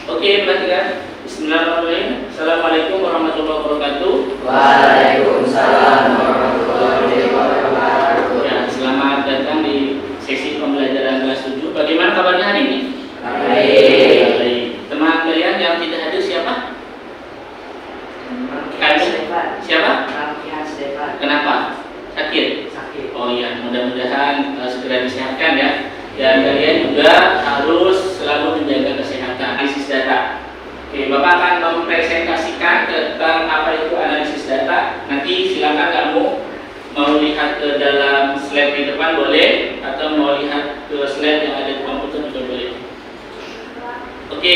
Oke, perhatikan. Bismillahirrahmanirrahim. Assalamualaikum warahmatullahi wabarakatuh. Waalaikumsalam warahmatullahi wabarakatuh. Ya, selamat datang di sesi pembelajaran kelas 7. Bagaimana kabarnya hari ini? Baik. Baik. Teman kalian yang tidak hadir siapa? Siapa? Kenapa? Sakit? Oh iya, mudah-mudahan segera disehatkan ya. Dan kalian juga harus selalu menjaga kesehatan. Analisis data. Oke, Bapak akan mempresentasikan tentang apa itu analisis data. Nanti silakan kamu mau lihat ke dalam slide di depan boleh, atau mau lihat ke slide yang ada di komputer juga boleh. Oke,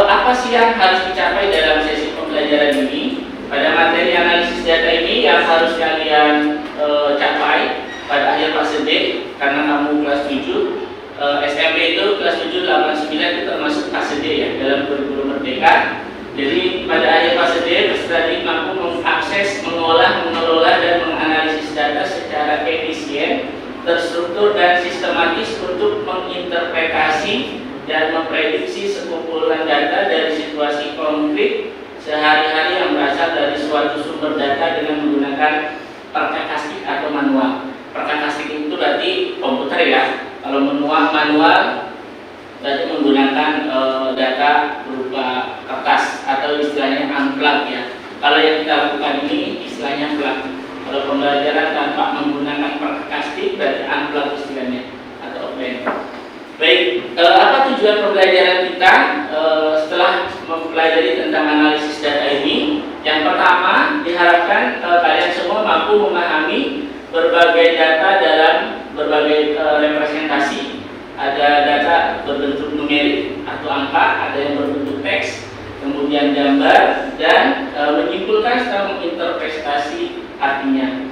apa sih yang harus dicapai dalam sesi pembelajaran ini? Pada materi analisis data ini yang harus kalian capai pada akhir fase D, karena kamu kelas 7, SMP itu kelas 7, 8, 9 itu termasuk fase D ya, dalam kurikulum merdeka. Jadi pada akhir fase D, peserta didik mampu mengakses, mengolah, mengelola, dan menganalisis data secara efisien, terstruktur, dan sistematis untuk menginterpretasi dan memprediksi sekumpulan data dari situasi konkret sehari-hari yang berasal dari suatu sumber data dengan menggunakan perkakas atau manual. Perkakas itu berarti komputer ya. Kalau manual berarti menggunakan data berupa kertas atau istilahnya unplug ya. Kalau yang kita lakukan ini istilahnya plug. Kalau pembelajaran tanpa menggunakan perkakas berarti unplug istilahnya atau offline. Baik, apa tujuan pembelajaran kita setelah mempelajari tentang analisis data ini? Yang pertama, diharapkan kalian semua mampu memahami berbagai data dalam berbagai representasi. Ada data berbentuk numerik atau angka, ada yang berbentuk teks, kemudian gambar, dan menyimpulkan serta menginterpretasi artinya.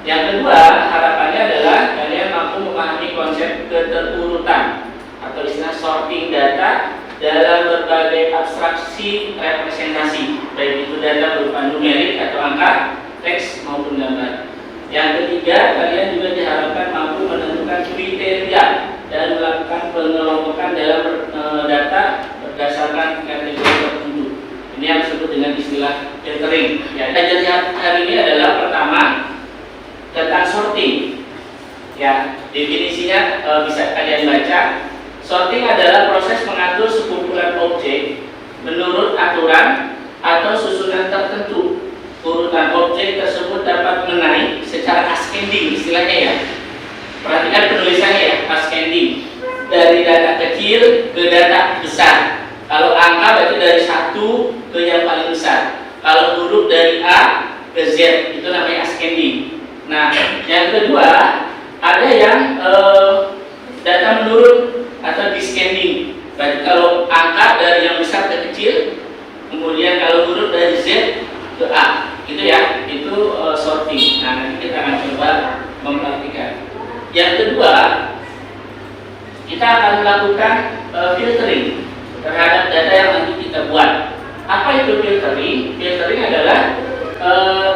Yang kedua, harapannya adalah kalian mampu memahami konsep keterurutan atau istilah sorting data dalam berbagai abstraksi representasi, baik itu data berupa numerik atau angka, teks maupun gambar. Yang ketiga, kalian juga diharapkan mampu menentukan kriteria dan melakukan pengelompokan dalam data berdasarkan kategori tertentu. Ini yang disebut dengan istilah filtering. Ya, kita lihat hari ini adalah pertama tentang sorting. Ya, definisinya bisa kalian baca. Sorting adalah proses mengatur sekumpulan objek menurut aturan atau susunan tertentu. Urutan objek tersebut dapat menaik secara ascending istilahnya ya. Perhatikan penulisannya ya, ascending. Dari data kecil ke data besar. Kalau angka berarti dari 1 ke yang paling besar. Kalau huruf dari A ke Z, itu namanya ascending. Nah, yang kedua ada yang data menurun atau descending. Berarti kalau angka dari yang besar ke kecil, kemudian kalau huruf dari Z ke A, gitu ya, itu sorting. Nah, nanti kita akan coba mempraktikkan. Yang kedua, kita akan melakukan filtering terhadap data yang nanti kita buat. Apa itu filtering? Filtering adalah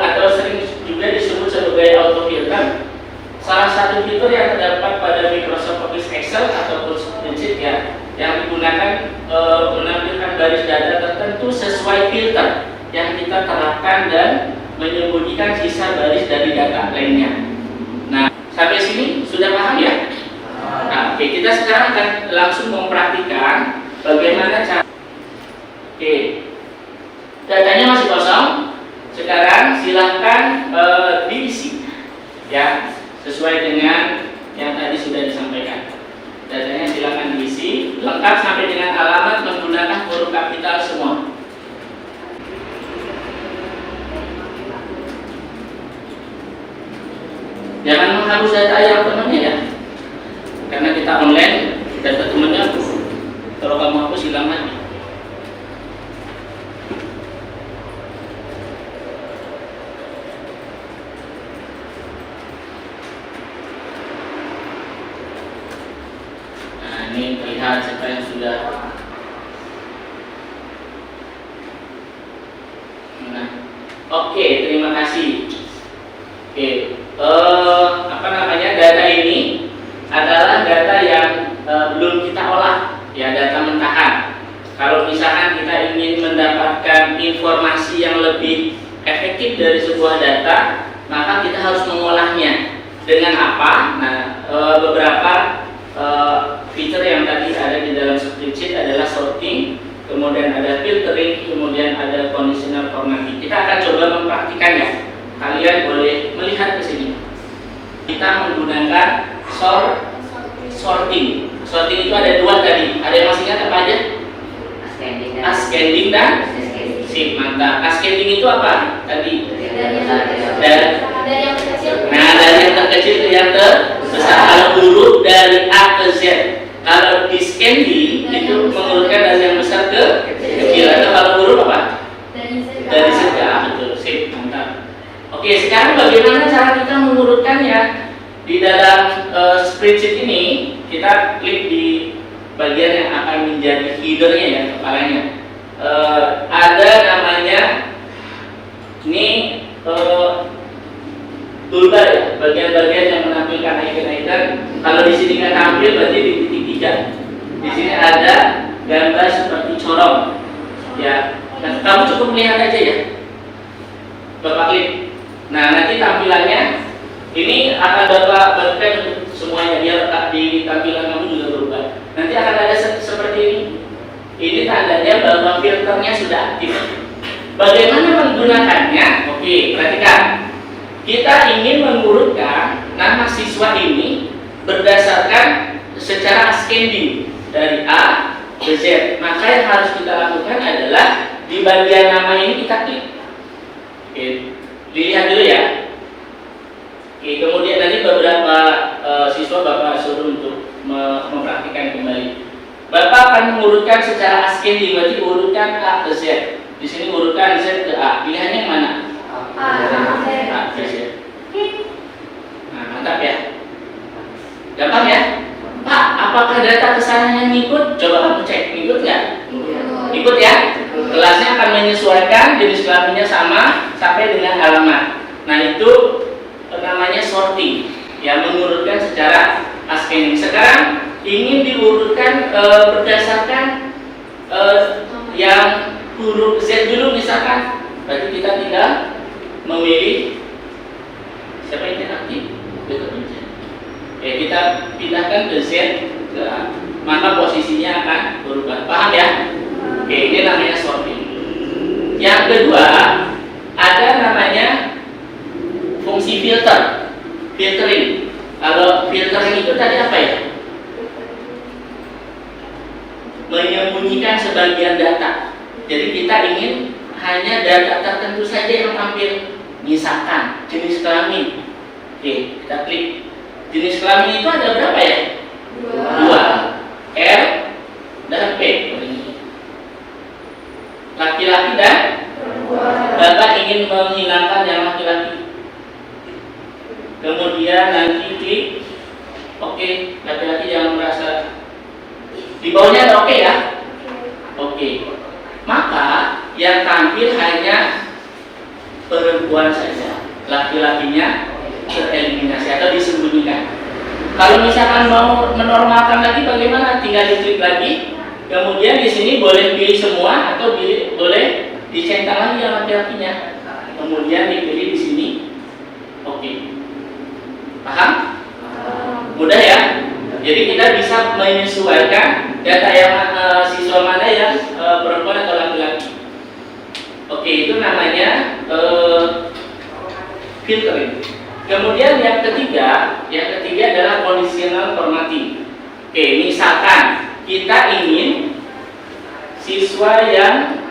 atau sering juga disebut sebagai autofilter. Salah satu fitur yang terdapat pada Microsoft Office Excel ataupun spreadsheet ya, yang digunakan menampilkan baris data tertentu sesuai filter yang kita terapkan dan menyembunyikan sisa baris dari data lainnya. Nah, sampai sini sudah paham ya? Nah, oke, kita sekarang akan langsung mempraktikkan bagaimana cara. Oke, datanya masih kosong. Sekarang silahkan diisi ya, sesuai dengan yang tadi sudah disampaikan. Datanya silahkan diisi lengkap sampai dengan alamat menggunakan huruf kapital semua. Jangan menghapus data yang temannya ya, karena kita online, data temannya kalau kamu hapus hilang lagi. Nah, ini terlihat siapa yang sudah. Nah, oke, terima kasih. Oke. Data ini adalah data yang belum kita olah ya, data mentahan. Kalau misalkan kita ingin mendapatkan informasi yang lebih efektif dari sebuah data, maka kita harus mengolahnya dengan apa? Nah, beberapa fitur yang tadi ada di dalam spreadsheet adalah sorting, kemudian ada filtering, kemudian ada conditional formatting. Kita akan coba mempraktikannya. Kalian boleh melihat ke sini. Kita menggunakan sorting. Sorting itu ada dua tadi. Ada yang masih ingat apa aja? Ascending dan sip, mantap. Ascending itu apa tadi? Dari yang terkecil ke yang terbesar. Kalau huruf dari A ke Z. Kalau descending itu mengurutkan dari yang besar ke kecil. Atau kalau huruf apa? Dari Z ke A, betul. Sip, mantap. Oke, sekarang bagaimana cara kita mengurutkannya? Di dalam spreadsheet ini kita klik di bagian yang akan menjadi headernya ya, kepalanya. Ada namanya ini toolbar ya, bagian-bagian yang menampilkan icon-icon. Kalau di sini nggak tampil berarti di titik 3. Di sini ada gambar seperti corong ya. Nah, kamu cukup melihat aja ya, Bapak klik. Nah, nanti tampilannya ini akan Bapak bagikan untuk semuanya biar di tampilan kamu juga berubah. Nanti akan ada seperti ini. Ini tandanya bahwa filternya sudah aktif. Bagaimana menggunakannya? Oke, perhatikan. Kita ingin mengurutkan nama siswa ini berdasarkan secara ascending dari A ke Z. Maka yang harus kita lakukan adalah di bagian nama ini kita klik. Oke, dilihat dulu ya. Oke, kemudian tadi beberapa siswa Bapak suruh untuk mempraktikkan kembali. Bapak akan mengurutkan secara ascending, berarti urutkan A ke Z. Di sini urutkan Z ke A. Pilihannya yang mana? A ke Z. Nah, mantap ya. Gampang ya? Pak, apakah data kesananya ngikut? Coba kamu cek, ngikut nggak? Ikut ya. Kelasnya akan menyesuaikan jenis kelaminnya sama sampai dengan halaman. Nah, itu namanya sorting, yang mengurutkan secara ascending. Sekarang ingin diurutkan berdasarkan yang huruf Z dulu misalkan, berarti kita tinggal memilih siapa yang aktif, ya kita pindahkan ke Z ke A, maka posisinya akan berubah. Paham ya? Oke, ini namanya sorting. Yang kedua ada namanya fungsi filtering. Kalau filtering itu tadi apa ya? Menyembunyikan sebagian data. Jadi kita ingin hanya data tertentu saja yang tampil. Misalkan jenis kelamin. Oke, kita klik. Jenis kelamin itu ada berapa ya? 2. R dan P. Laki-laki dan Bapak ingin menghilangkan yang laki-laki. Kemudian nanti klik oke, laki-laki jangan merasa. Di bawahnya ada oke ya? Oke. Maka yang tampil hanya perempuan saja. Laki-lakinya tereliminasi atau disembunyikan. Kalau misalkan mau menormalkan lagi bagaimana? Tinggal diklik lagi. Kemudian di sini boleh pilih semua atau boleh dicentang lagi yang laki-lakinya. Kemudian dipilih di sini. Oke. Paham? Mudah ya? Jadi kita bisa menyesuaikan data yang siswa mana yang perempuan atau laki-laki. Oke, itu namanya filtering. Kemudian yang ketiga adalah conditional formatting. Oke, misalkan kita ingin siswa yang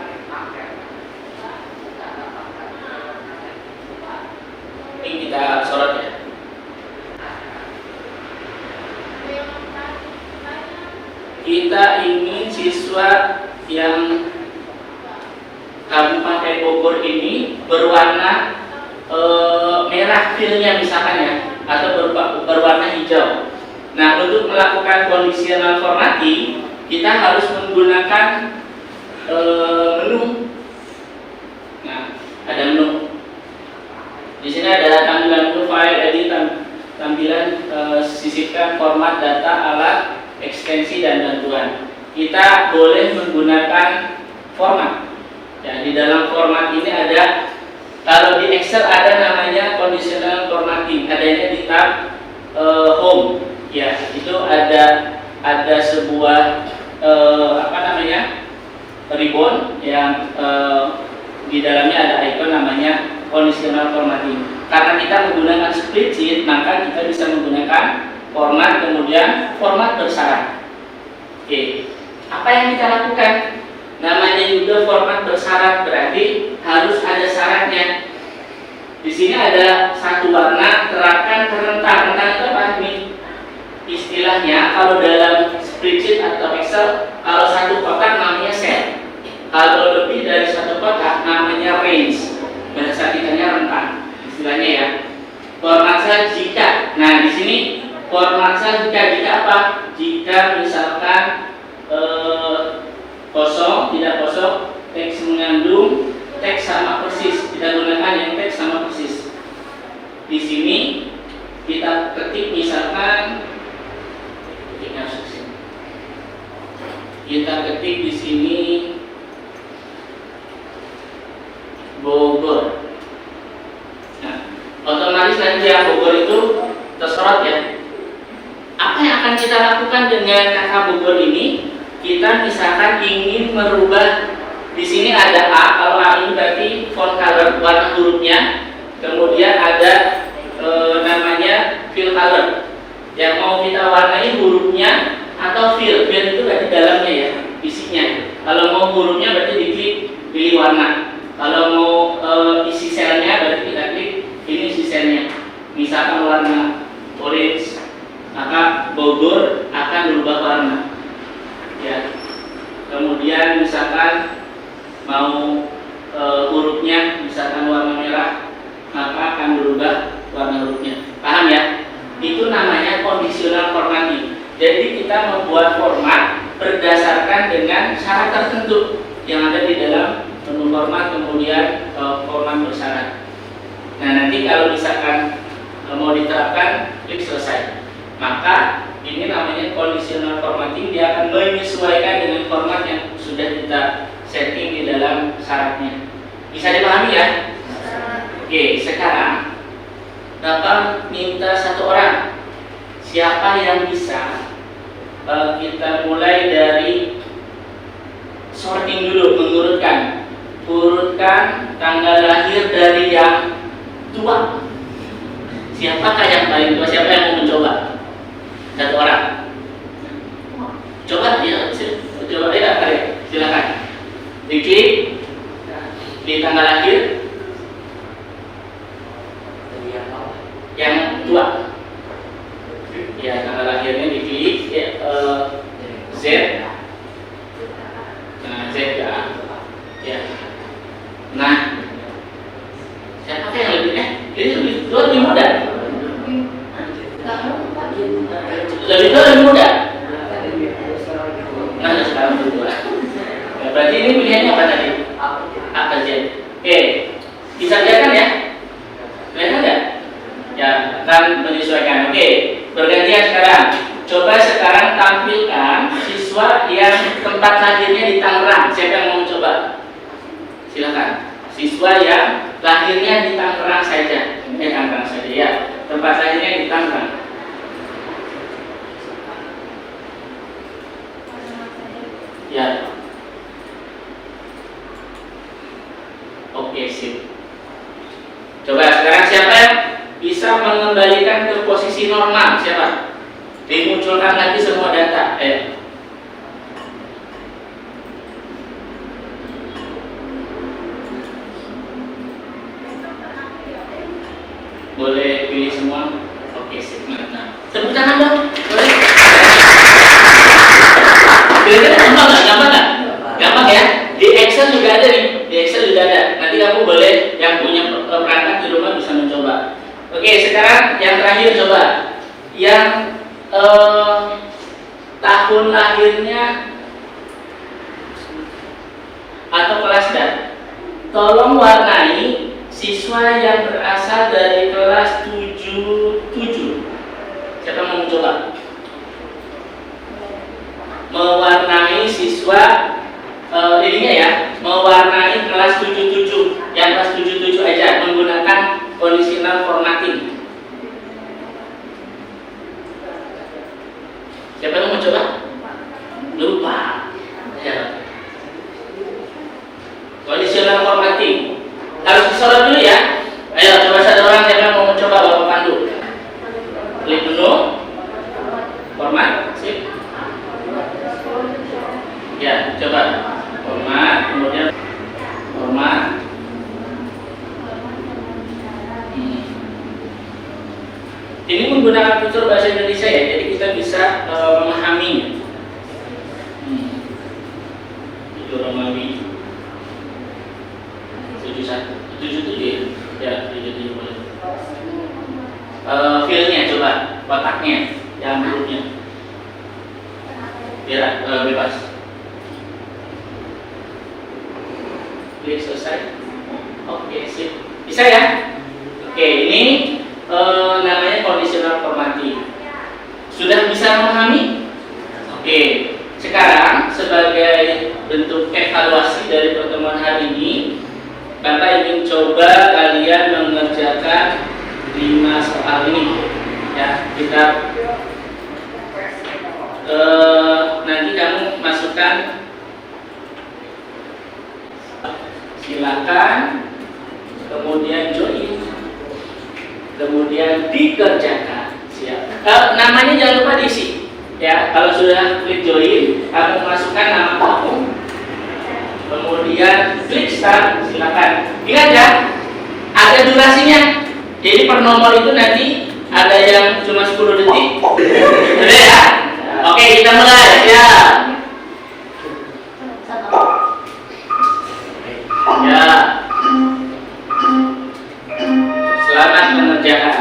ini kita sorot ya. Kita ingin siswa yang Kabupaten Bogor ini berwarna merah filenya misalkan ya, atau berwarna hijau. Nah, untuk melakukan conditional formatting kita harus menggunakan menu. Nah, ada menu. Di sini ada tampilan menu file edit, tampilan sisipkan format data alat ekstensi dan bantuan. kita boleh menggunakan format. Ya, di dalam format ini ada, kalau di Excel ada namanya conditional formatting, adanya di tab home. Ya, itu ada sebuah ribbon yang di dalamnya ada icon namanya conditional formatting. Karena kita menggunakan spreadsheet, maka kita bisa menggunakan format, kemudian format bersyarat. Oke, apa yang kita lakukan? Namanya juga format bersyarat, berarti harus ada syaratnya. Di sini ada satu warna, terapkan kerentang. Kerentang itu apa nih? Istilahnya kalau dalam spreadsheet atau Excel, kalau satu kotak namanya cell. Kalau lebih dari satu kotak namanya range. Bahasa kitanya rentang. Istilahnya ya. Format sel jika. Nah, di sini format sel jika apa? Jika misalkan kosong, tidak kosong, teks mengandung teks sama persis. Kita gunakan yang teks sama persis. Di sini kita ketik misalkan kita ketik di sini Bogor. Nah, otomatis nanti yang Bogor itu tersorot ya. Apa yang akan kita lakukan dengan kata Bogor ini? Kita misalkan ingin merubah, di sini ada A, kalau A ini berarti font color, warna hurufnya. Kemudian ada namanya fill color, yang mau kita warnai hurufnya atau fill itu berarti dalamnya ya, isinya. Kalau mau hurufnya berarti diklik pilih warna. Kalau mau isi selnya berarti kita klik ini isi selnya. Misalkan warna orange, maka Bogor akan berubah warna. Ya. Kemudian misalkan mau hurufnya misalkan warna merah, maka akan berubah warna hurufnya. Paham ya? Itu namanya conditional formatting. Jadi kita membuat format berdasarkan dengan syarat tertentu yang ada di dalam menu format, kemudian format bersyarat. Nah, nanti kalau misalkan mau diterapkan, klik selesai. Maka ini namanya conditional formatting, dia akan menyesuaikan dengan format yang sudah kita setting di dalam syaratnya. Bisa dipahami ya? Oke, sekarang Bapak minta satu orang. Siapa yang bisa? Kita mulai dari sorting dulu, mengurutkan. Urutkan tanggal lahir dari yang tua. Siapakah yang paling tua? Siapa yang mau mencoba? Satu orang. Coba ya, coba ya, silakan. Diklik di tanggal lahir yang tua. Ya, tanggal lahirnya diklik Z. Nah, Z ya. Nah, siapa yang lebih ini lebih muda? Lebih tua lebih muda. Nah, sekarang lebih tua. Ya, berarti ini pilihannya apa tadi? A ke Z. Oke, bisa kelihatan ya? Kelihatan nggak? Ya, akan menyesuaikan. Oke, bergantian sekarang. Coba sekarang tampilkan siswa yang tempat lahirnya di Tangerang. Siapa yang mau coba? Silakan. Siswa yang lahirnya di Tangerang saja. Tangerang saja ya. Tempat lahirnya di Tangerang. Ya. Oke, sip. Coba sekarang siapa yang bisa mengembalikan ke posisi normal? Siapa? Dimunculkan lagi semua data. Boleh pilih semua? Oke, sip. Nah, tepuk tangan dong. Boleh? Kira-kira gampang nggak? Gampang nggak? Gampang ya? Di Excel juga ada nih. Di Excel juga ada. Nanti kamu boleh yang punya perangkat di rumah bisa mencoba. Oke, sekarang yang terakhir coba. Yang tahun lahirnya atau kelas dan tolong warnai siswa yang berasal dari kelas 77. Siapa mau mencoba? Mewarnai siswa ininya ya, mewarnai kelas 77, yang kelas 77 aja menggunakan conditional formatting. Siapa yang mau coba? Lupa. Ya. Conditional formatting harus disorot dulu ya. Ayo coba satu orang siapa yang mau mencoba, Bapak pandu. Klik menu, format, sip. Ya, coba format, kemudian format. Ini menggunakan fitur bahasa Indonesia ya, jadi kita bisa memahaminya. Fitur Romawi 77 ya, 77 boleh. Filenya coba, kotaknya, yang hurufnya. Biar bebas. Klik selesai. Oke, sip. Bisa ya? Oke, ini namanya conditional formatting. Sudah bisa memahami? Oke, sekarang sebagai bentuk evaluasi dari pertemuan hari ini, Bapak ingin coba kalian mengerjakan 5 soal ini. Ya, kita nanti kamu masukkan, silakan, kemudian join, kemudian dikerjakan. Siap. Namanya jangan lupa diisi. Ya, kalau sudah klik join, kamu masukkan nama kamu, kemudian klik start, silakan. Ingat ya, ada durasinya. Jadi per nomor itu nanti ada yang cuma 10 detik. Udah ya? Oke, kita mulai ya. Ya. Selamat mengerjakan.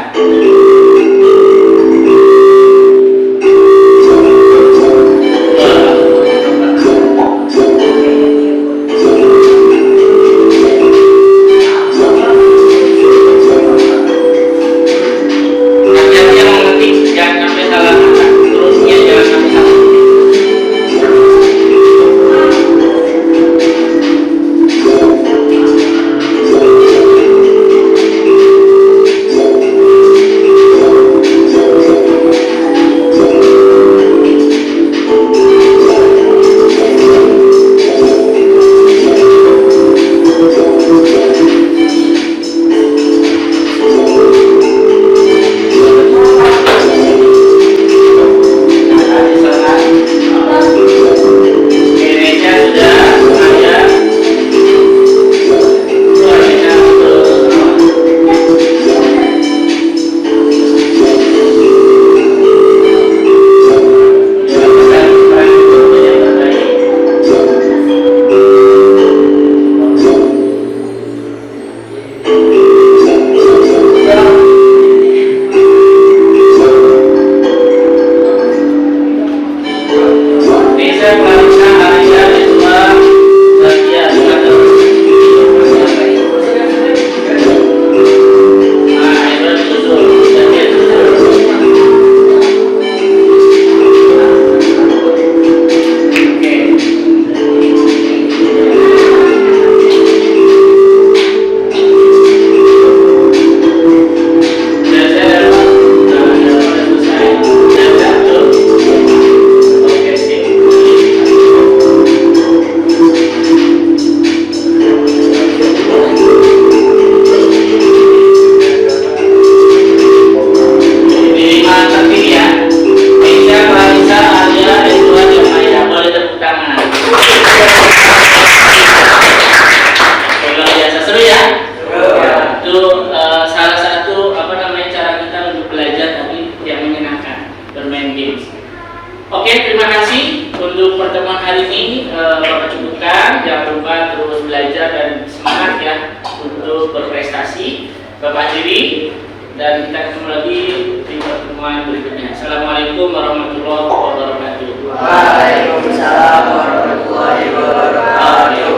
Oke, terima kasih untuk pertemuan hari ini. Bapak cukupkan, jangan lupa terus belajar dan semangat ya untuk berprestasi. Bapak akhiri dan kita ketemu lagi di pertemuan berikutnya. Assalamualaikum warahmatullahi wabarakatuh. Waalaikumsalam warahmatullahi wabarakatuh.